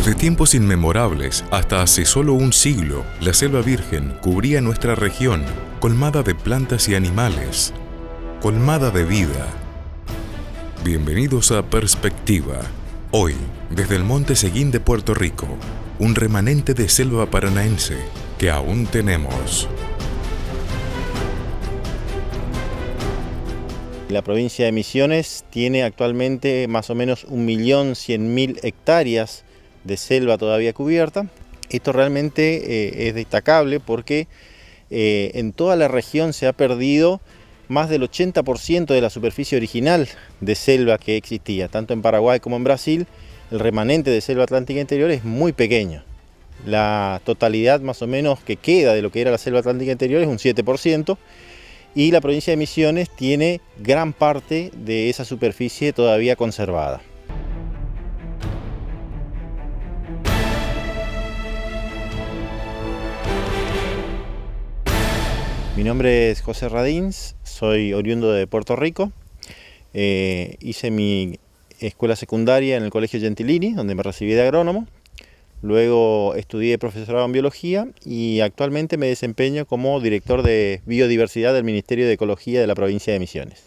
Desde tiempos inmemorables hasta hace solo un siglo, la selva virgen cubría nuestra región, colmada de plantas y animales, colmada de vida. Bienvenidos a Perspectiva. Hoy, desde el Monte Seguín de Puerto Rico, un remanente de selva paranaense que aún tenemos. La provincia de Misiones tiene actualmente más o menos 1.100.000 hectáreas de selva todavía cubierta. Esto realmente es destacable porque en toda la región se ha perdido más del 80% de la superficie original de selva que existía. Tanto en Paraguay como en Brasil, el remanente de selva atlántica interior es muy pequeño. La totalidad más o menos que queda de lo que era la selva atlántica interior es un 7%. Y la provincia de Misiones tiene gran parte de esa superficie todavía conservada. Mi nombre es José Radins, soy oriundo de Puerto Rico. Hice mi escuela secundaria en el Colegio Gentilini, donde me recibí de agrónomo. Luego estudié profesorado en biología y actualmente me desempeño como director de biodiversidad del Ministerio de Ecología de la provincia de Misiones.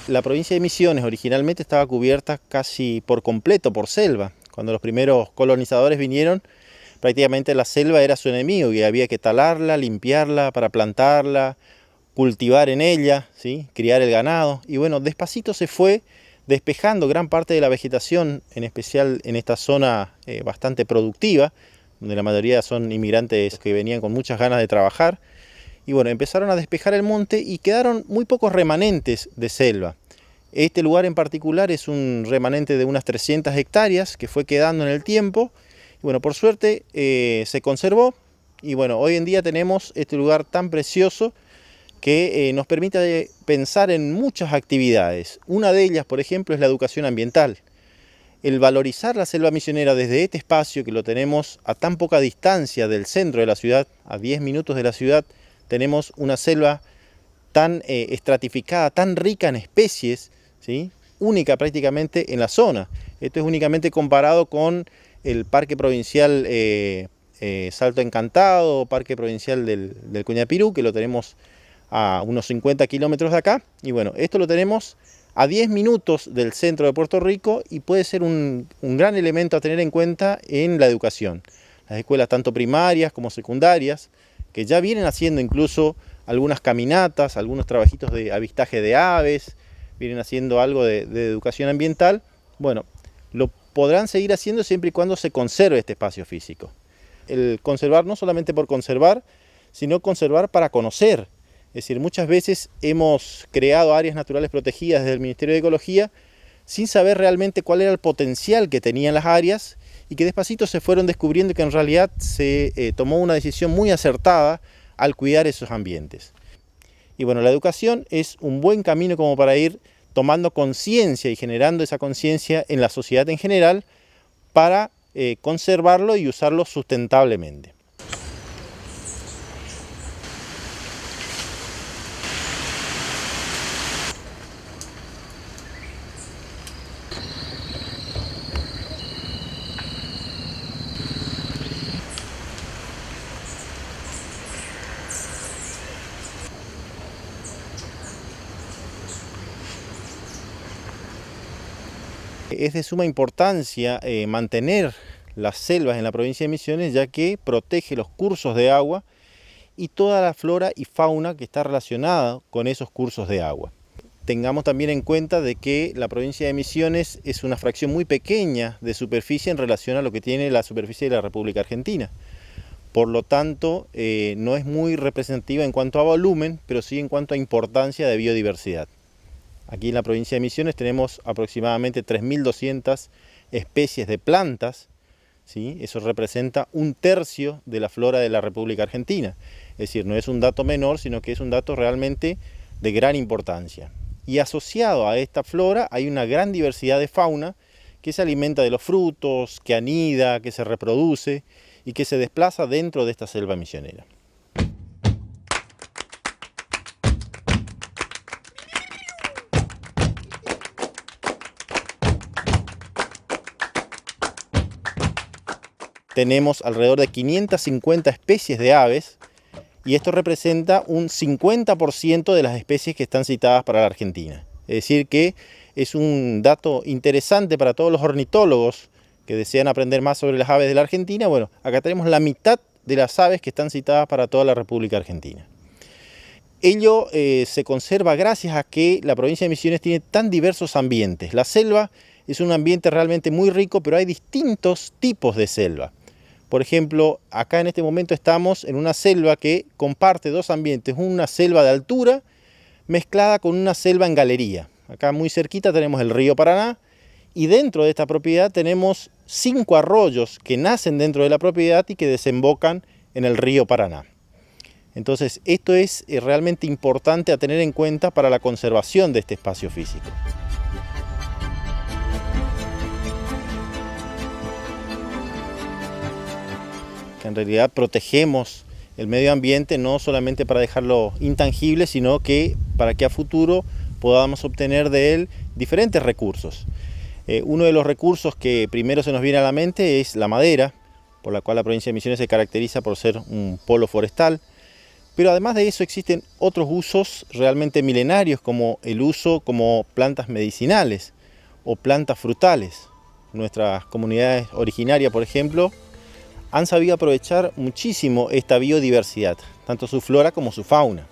La provincia de Misiones originalmente estaba cubierta casi por completo por selva. Cuando los primeros colonizadores vinieron, prácticamente la selva era su enemigo y había que talarla, limpiarla para plantarla, cultivar en ella, ¿sí? Criar el ganado, y bueno, despacito se fue despejando gran parte de la vegetación, en especial en esta zona bastante productiva, donde la mayoría son inmigrantes que venían con muchas ganas de trabajar, y bueno, empezaron a despejar el monte y quedaron muy pocos remanentes de selva. Este lugar en particular es un remanente de unas 300 hectáreas que fue quedando en el tiempo, y bueno, por suerte se conservó, y bueno, hoy en día tenemos este lugar tan precioso que nos permite pensar en muchas actividades. Una de ellas, por ejemplo, es la educación ambiental. El valorizar la selva misionera desde este espacio, que lo tenemos a tan poca distancia del centro de la ciudad, a 10 minutos de la ciudad, tenemos una selva tan estratificada, tan rica en especies, ¿sí? Única prácticamente en la zona. Esto es únicamente comparado con el Parque Provincial Salto Encantado, Parque Provincial del Cuñapirú, que lo tenemos a unos 50 kilómetros de acá, y bueno, esto lo tenemos a 10 minutos del centro de Puerto Rico y puede ser un gran elemento a tener en cuenta en la educación. Las escuelas tanto primarias como secundarias, que ya vienen haciendo incluso algunas caminatas, algunos trabajitos de avistaje de aves, vienen haciendo algo de educación ambiental, bueno, lo podrán seguir haciendo siempre y cuando se conserve este espacio físico. El conservar no solamente por conservar, sino conservar para conocer. Es decir, muchas veces hemos creado áreas naturales protegidas desde el Ministerio de Ecología sin saber realmente cuál era el potencial que tenían las áreas y que despacito se fueron descubriendo que en realidad se tomó una decisión muy acertada al cuidar esos ambientes. Y bueno, la educación es un buen camino como para ir tomando conciencia y generando esa conciencia en la sociedad en general para conservarlo y usarlo sustentablemente. Es de suma importancia mantener las selvas en la provincia de Misiones, ya que protege los cursos de agua y toda la flora y fauna que está relacionada con esos cursos de agua. Tengamos también en cuenta de que la provincia de Misiones es una fracción muy pequeña de superficie en relación a lo que tiene la superficie de la República Argentina. Por lo tanto, no es muy representativa en cuanto a volumen, pero sí en cuanto a importancia de biodiversidad. Aquí en la provincia de Misiones tenemos aproximadamente 3.200 especies de plantas, ¿sí? Eso representa 1/3 de la flora de la República Argentina. Es decir, no es un dato menor, sino que es un dato realmente de gran importancia. Y asociado a esta flora hay una gran diversidad de fauna que se alimenta de los frutos, que anida, que se reproduce y que se desplaza dentro de esta selva misionera. tenemos alrededor de 550 especies de aves y esto representa un 50% de las especies que están citadas para la Argentina. Es decir que es un dato interesante para todos los ornitólogos que desean aprender más sobre las aves de la Argentina. Bueno, acá tenemos la mitad de las aves que están citadas para toda la República Argentina. Ello se conserva gracias a que la provincia de Misiones tiene tan diversos ambientes. La selva es un ambiente realmente muy rico, pero hay distintos tipos de selva. Por ejemplo, acá en este momento estamos en una selva que comparte dos ambientes, una selva de altura mezclada con una selva en galería. Acá muy cerquita tenemos el río Paraná y dentro de esta propiedad tenemos 5 arroyos que nacen dentro de la propiedad y que desembocan en el río Paraná. Entonces, esto es realmente importante a tener en cuenta para la conservación de este espacio físico. Que en realidad protegemos el medio ambiente no solamente para dejarlo intangible, sino que para que a futuro podamos obtener de él diferentes recursos. Uno de los recursos que primero se nos viene a la mente es la madera, por la cual la provincia de Misiones se caracteriza por ser un polo forestal. Pero además de eso existen otros usos realmente milenarios, como el uso como plantas medicinales o plantas frutales. Nuestras comunidades originarias, por ejemplo, han sabido aprovechar muchísimo esta biodiversidad, tanto su flora como su fauna.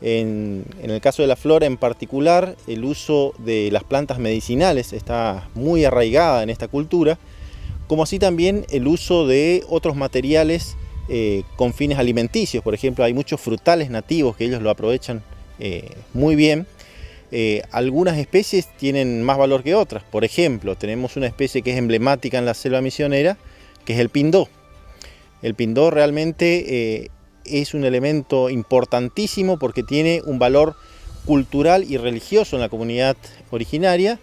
En el caso de la flora en particular, el uso de las plantas medicinales está muy arraigada en esta cultura, como así también el uso de otros materiales con fines alimenticios. Por ejemplo, hay muchos frutales nativos que ellos lo aprovechan muy bien. Algunas especies tienen más valor que otras. Por ejemplo, tenemos una especie que es emblemática en la selva misionera, que es el pindó. El pindó realmente es un elemento importantísimo porque tiene un valor cultural y religioso en la comunidad originaria,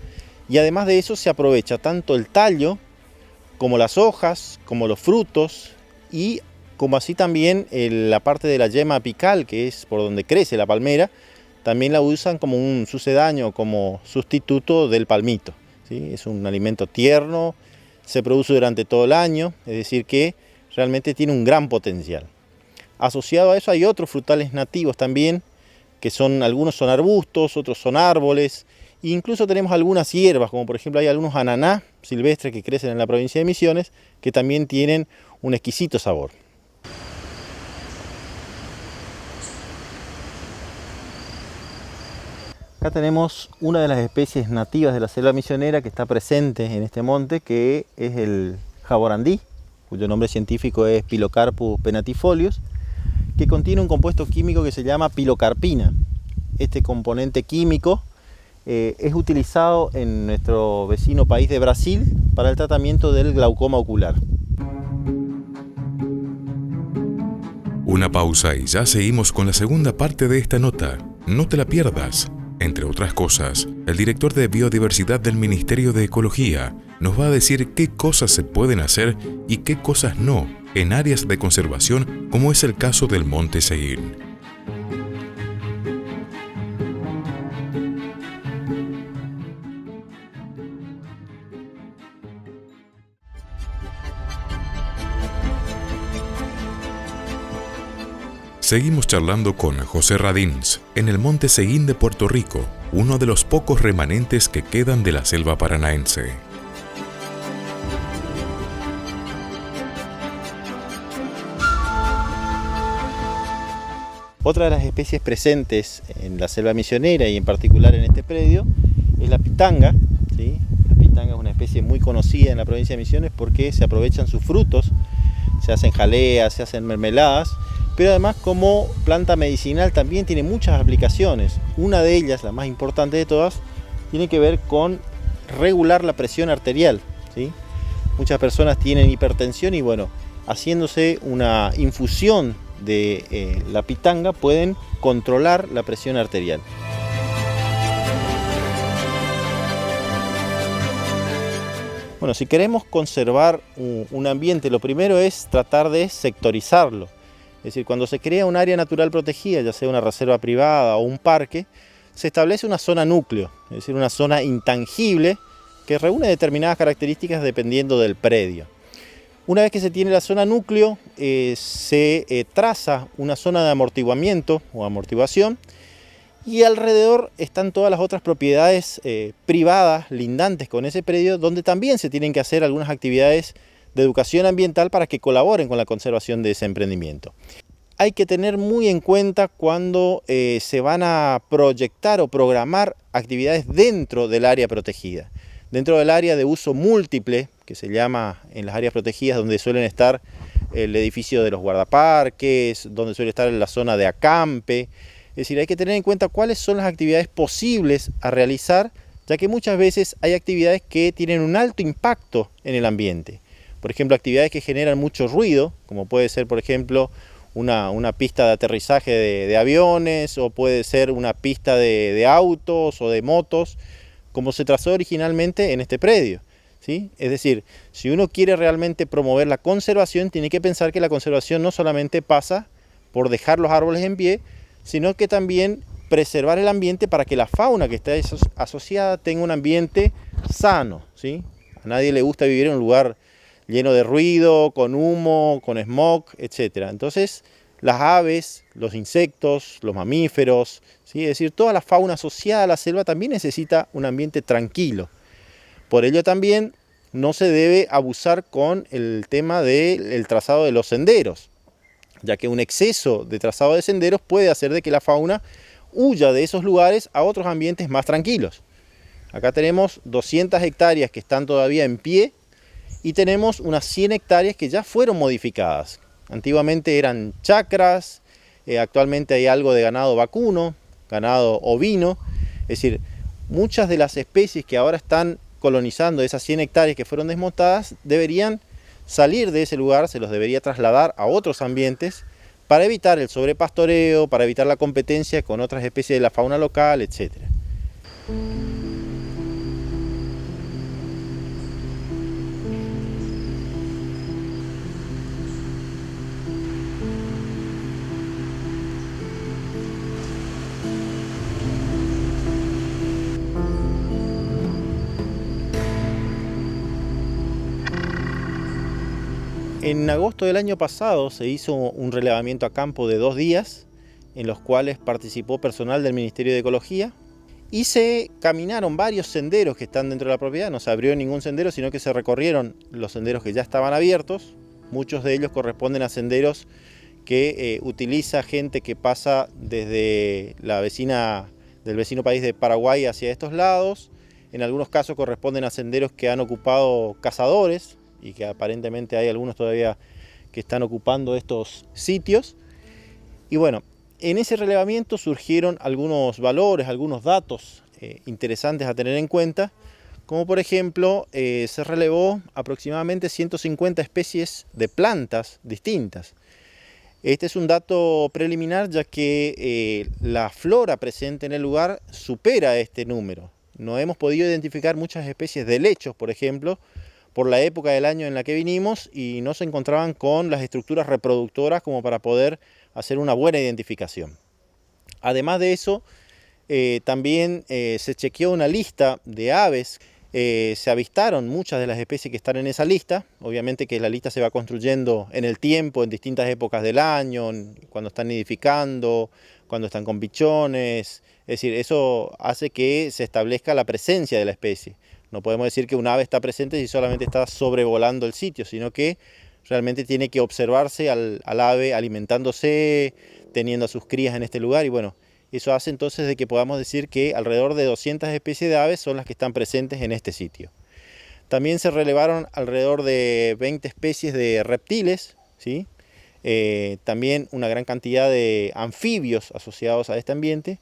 y además de eso se aprovecha tanto el tallo como las hojas, como los frutos, y como así también la parte de la yema apical, que es por donde crece la palmera, también la usan como un sucedáneo, como sustituto del palmito, ¿sí? Es un alimento tierno, se produce durante todo el año, es decir que realmente tiene un gran potencial. Asociado a eso hay otros frutales nativos también, que algunos son arbustos, otros son árboles, e incluso tenemos algunas hierbas, como por ejemplo hay algunos ananá silvestres que crecen en la provincia de Misiones, que también tienen un exquisito sabor. Acá tenemos una de las especies nativas de la selva misionera que está presente en este monte, que es el jaborandí, cuyo nombre científico es Pilocarpus penatifolius, que contiene un compuesto químico que se llama pilocarpina. Este componente químico es utilizado en nuestro vecino país de Brasil para el tratamiento del glaucoma ocular. Una pausa y ya seguimos con la segunda parte de esta nota. No te la pierdas. Entre otras cosas, el director de Biodiversidad del Ministerio de Ecología nos va a decir qué cosas se pueden hacer y qué cosas no en áreas de conservación, como es el caso del Monte Seguín. Seguimos charlando con José Radins en el Monte Seguín de Puerto Rico, uno de los pocos remanentes que quedan de la selva paranaense. Otra de las especies presentes en la selva misionera y en particular en este predio es la pitanga, ¿sí? La pitanga es una especie muy conocida en la provincia de Misiones porque se aprovechan sus frutos, se hacen jaleas, se hacen mermeladas, pero además como planta medicinal también tiene muchas aplicaciones. Una de ellas, la más importante de todas, tiene que ver con regular la presión arterial, ¿sí? Muchas personas tienen hipertensión y bueno, haciéndose una infusión de la pitanga pueden controlar la presión arterial. Bueno, si queremos conservar un ambiente, lo primero es tratar de sectorizarlo. Es decir, cuando se crea un área natural protegida, ya sea una reserva privada o un parque, se establece una zona núcleo, es decir, una zona intangible que reúne determinadas características dependiendo del predio. Una vez que se tiene la zona núcleo, se traza una zona de amortiguamiento o amortiguación, y alrededor están todas las otras propiedades privadas lindantes con ese predio, donde también se tienen que hacer algunas actividades de educación ambiental para que colaboren con la conservación de ese emprendimiento. Hay que tener muy en cuenta cuando se van a proyectar o programar actividades dentro del área protegida. Dentro del área de uso múltiple, que se llama en las áreas protegidas, donde suelen estar el edificio de los guardaparques, donde suele estar la zona de acampe. Es decir, hay que tener en cuenta cuáles son las actividades posibles a realizar, ya que muchas veces hay actividades que tienen un alto impacto en el ambiente. Por ejemplo, actividades que generan mucho ruido, como puede ser, por ejemplo, una pista de aterrizaje de aviones, o puede ser una pista de autos o de motos, como se trazó originalmente en este predio, ¿sí? Es decir, si uno quiere realmente promover la conservación, tiene que pensar que la conservación no solamente pasa por dejar los árboles en pie, sino que también preservar el ambiente para que la fauna que está asociada tenga un ambiente sano, ¿sí? A nadie le gusta vivir en un lugar lleno de ruido, con humo, con smog, etc. Entonces, las aves, los insectos, los mamíferos, ¿sí? Es decir, toda la fauna asociada a la selva también necesita un ambiente tranquilo. Por ello también no se debe abusar con el tema del trazado de los senderos, ya que un exceso de trazado de senderos puede hacer de que la fauna huya de esos lugares a otros ambientes más tranquilos. Acá tenemos 200 hectáreas que están todavía en pie y tenemos unas 100 hectáreas que ya fueron modificadas. Antiguamente eran chacras, actualmente hay algo de ganado vacuno, ganado ovino, es decir, muchas de las especies que ahora están colonizando esas 100 hectáreas que fueron desmontadas deberían salir de ese lugar, se los debería trasladar a otros ambientes para evitar el sobrepastoreo, para evitar la competencia con otras especies de la fauna local, etc. En agosto del año pasado se hizo un relevamiento a campo de 2 días, en los cuales participó personal del Ministerio de Ecología, y se caminaron varios senderos que están dentro de la propiedad. No se abrió ningún sendero, sino que se recorrieron los senderos que ya estaban abiertos. Muchos de ellos corresponden a senderos que utiliza gente que pasa desde del vecino país de Paraguay hacia estos lados. En algunos casos corresponden a senderos que han ocupado cazadores, y que aparentemente hay algunos todavía que están ocupando estos sitios. Y bueno, en ese relevamiento surgieron algunos valores, algunos datos interesantes a tener en cuenta, como por ejemplo, se relevó aproximadamente 150 especies de plantas distintas. Este es un dato preliminar, ya que la flora presente en el lugar supera este número. No hemos podido identificar muchas especies de helechos, por ejemplo, por la época del año en la que vinimos, y no se encontraban con las estructuras reproductoras como para poder hacer una buena identificación. Además de eso, también se chequeó una lista de aves. Se avistaron muchas de las especies que están en esa lista. Obviamente que la lista se va construyendo en el tiempo, en distintas épocas del año, cuando están nidificando, cuando están con pichones. Es decir, eso hace que se establezca la presencia de la especie. No podemos decir que un ave está presente si solamente está sobrevolando el sitio, sino que realmente tiene que observarse al ave alimentándose, teniendo a sus crías en este lugar, y bueno, eso hace entonces de que podamos decir que alrededor de 200 especies de aves son las que están presentes en este sitio. También se relevaron alrededor de 20 especies de reptiles, ¿sí? También una gran cantidad de anfibios asociados a este ambiente,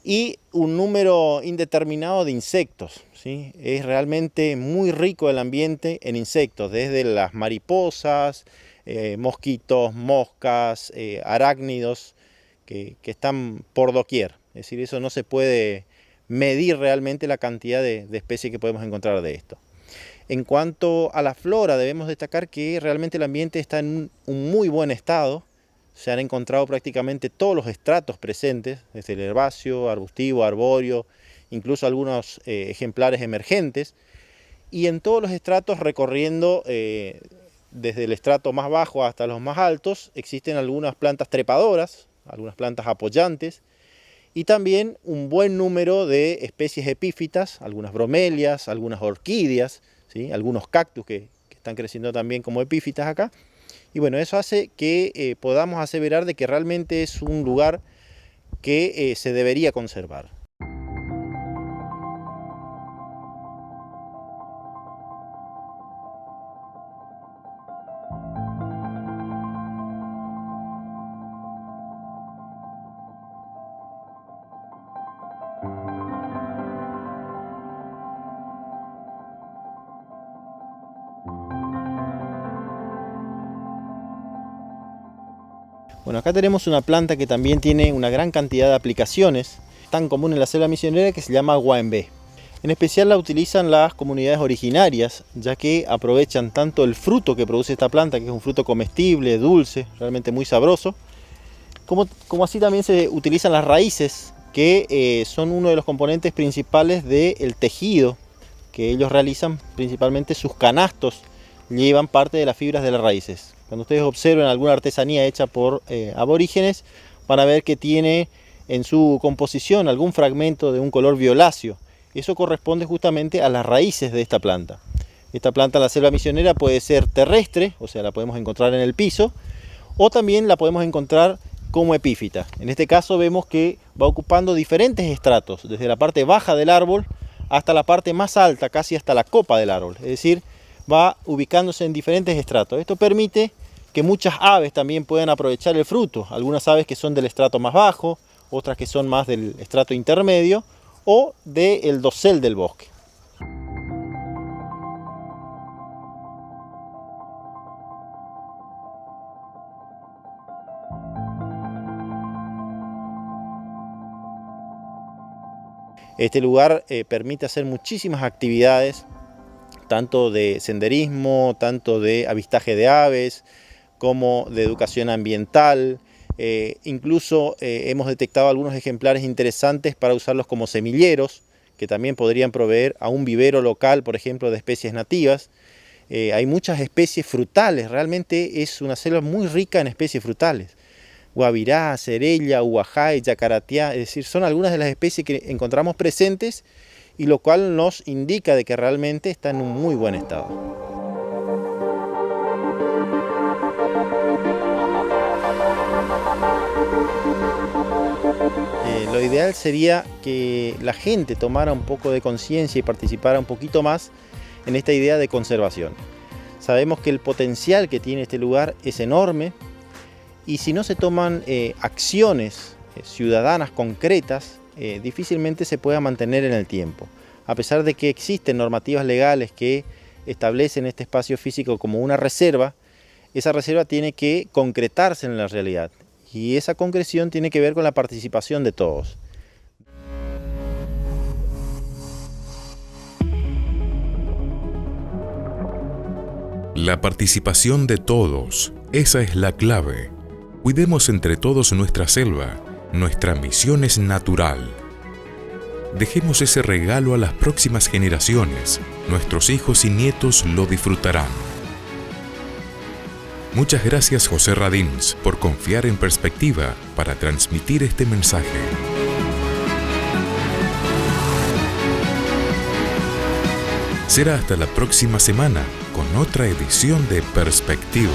y un número indeterminado de insectos, ¿sí? Es realmente muy rico el ambiente en insectos, desde las mariposas, mosquitos, moscas, arácnidos, que están por doquier. Es decir, eso no se puede medir realmente la cantidad de especies que podemos encontrar de esto. En cuanto a la flora, debemos destacar que realmente el ambiente está en un muy buen estado. Se han encontrado prácticamente todos los estratos presentes, desde el herbáceo, arbustivo, arbóreo, incluso algunos ejemplares emergentes, y en todos los estratos recorriendo desde el estrato más bajo hasta los más altos, existen algunas plantas trepadoras, algunas plantas apoyantes, y también un buen número de especies epífitas, algunas bromelias, algunas orquídeas, ¿sí? Algunos cactus que están creciendo también como epífitas acá. Y bueno, eso hace que podamos aseverar de que realmente es un lugar que se debería conservar. Bueno, acá tenemos una planta que también tiene una gran cantidad de aplicaciones, tan común en la selva misionera, que se llama guayembé. En especial la utilizan las comunidades originarias, ya que aprovechan tanto el fruto que produce esta planta, que es un fruto comestible, dulce, realmente muy sabroso, como así también se utilizan las raíces, que son uno de los componentes principales del tejido que ellos realizan. Principalmente sus canastos llevan parte de las fibras de las raíces. Cuando ustedes observen alguna artesanía hecha por aborígenes, van a ver que tiene en su composición algún fragmento de un color violáceo. Eso corresponde justamente a las raíces de esta planta. Esta planta en la selva misionera puede ser terrestre, o sea, la podemos encontrar en el piso, o también la podemos encontrar como epífita. En este caso vemos que va ocupando diferentes estratos, desde la parte baja del árbol hasta la parte más alta, casi hasta la copa del árbol. Es decir, va ubicándose en diferentes estratos. Esto permite que muchas aves también puedan aprovechar el fruto. Algunas aves que son del estrato más bajo, otras que son más del estrato intermedio o del dosel del bosque. Este lugar permite hacer muchísimas actividades, tanto de senderismo, tanto de avistaje de aves, como de educación ambiental. Incluso hemos detectado algunos ejemplares interesantes para usarlos como semilleros, que también podrían proveer a un vivero local, por ejemplo, de especies nativas. Hay muchas especies frutales, realmente es una selva muy rica en especies frutales. Guabirá, cerella, huajay, yacaratiá, es decir, son algunas de las especies que encontramos presentes, y lo cual nos indica de que realmente está en un muy buen estado. Lo ideal sería que la gente tomara un poco de conciencia y participara un poquito más en esta idea de conservación. Sabemos que el potencial que tiene este lugar es enorme, y si no se toman acciones ciudadanas concretas, difícilmente se pueda mantener en el tiempo. A pesar de que existen normativas legales que establecen este espacio físico como una reserva, esa reserva tiene que concretarse en la realidad. Y esa concreción tiene que ver con la participación de todos. La participación de todos, esa es la clave. Cuidemos entre todos nuestra selva. Nuestra misión es natural. Dejemos ese regalo a las próximas generaciones. Nuestros hijos y nietos lo disfrutarán. Muchas gracias, José Radins, por confiar en Perspectiva para transmitir este mensaje. Será hasta la próxima semana con otra edición de Perspectiva.